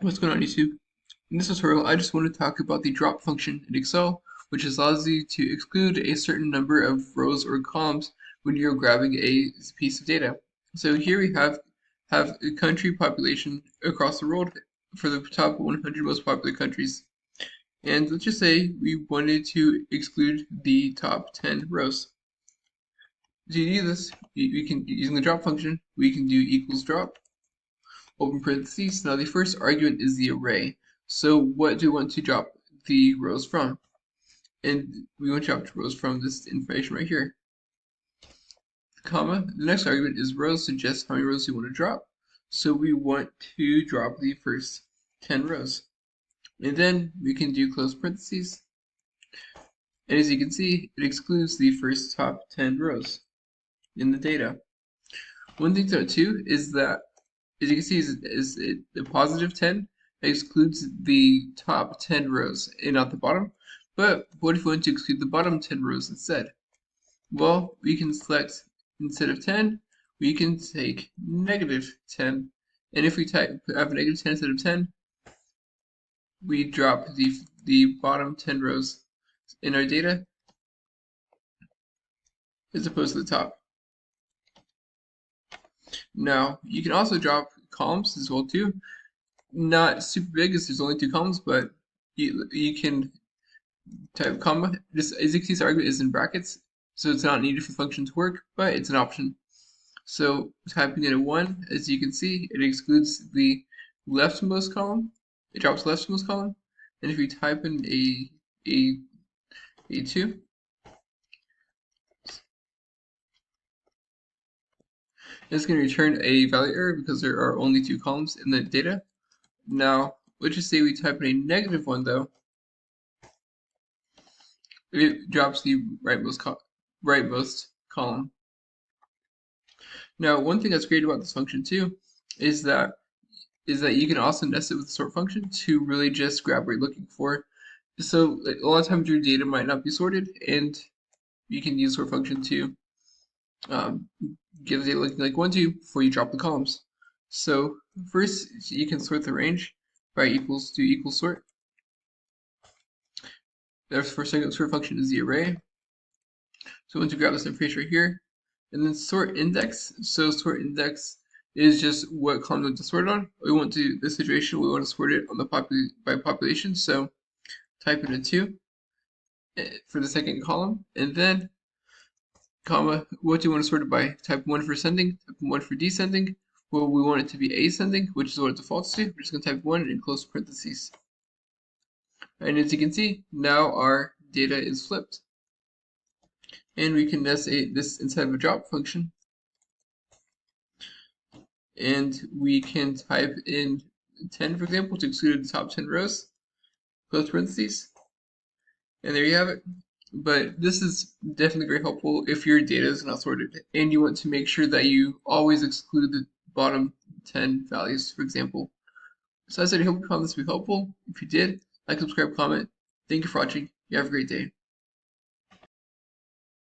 What's going on, YouTube? In this tutorial, I just want to talk about the drop function in Excel, which allows you to exclude a certain number of rows or columns when you're grabbing a piece of data. So here we have a country population across the world for the top 100 most popular countries. And let's just say we wanted to exclude the top 10 rows. To do this, we can, using the drop function, we can do equals drop, open parentheses. Now the first argument is the array. So what do we want to drop the rows from? And we want to drop the rows from this information right here. Comma. The next argument is rows, suggests how many rows we want to drop. So we want to drop the first 10 rows. And then we can do close parentheses. And as you can see, it excludes the first top 10 rows in the data. One thing to note too is that, as you can see, the positive 10 excludes the top 10 rows and not the bottom. But what if we want to exclude the bottom 10 rows instead? Well, we can select, instead of 10, we can take negative 10. And if we have a negative 10 instead of 10, we drop the bottom 10 rows in our data as opposed to the top. Now, you can also drop columns as well too. Not super big as there's only 2 columns, but you can type comma. This, as you can see, this argument is in brackets, so it's not needed for the function to work, but it's an option. So typing in a 1, as you can see, it excludes the leftmost column. It drops the leftmost column. And if you type in a 2, it's going to return a value error because there are only 2 columns in the data. Now, let's just say we type in a negative 1 though. It drops the rightmost column. Now, one thing that's great about this function too is that you can also nest it with the sort function to really just grab what you're looking for. So a lot of times your data might not be sorted, and you can use sort function to get the data looking like 1, 2 before you drop the columns. So first, you can sort the range by equals to equals sort. The first sort function is the array. So once you grab this information right here, and then sort index. So sort index is just what column we want to sort it on. We want to, this situation, we want to sort it on the by population. So type in a 2 for the second column, and then comma, what do you want to sort it by? Type 1 for ascending, type 1 for descending. Well, we want it to be ascending, which is what it defaults to. We're just going to type 1 in close parentheses. And as you can see, now our data is flipped. And we can nest this inside of a drop function. And we can type in 10, for example, to exclude the top 10 rows, close parentheses. And there you have it. But this is definitely very helpful if your data is not sorted and you want to make sure that you always exclude the bottom 10 values, for example. So as I said, I hope you found this to be helpful. If you did, like, subscribe, comment. Thank you for watching. You have a great day.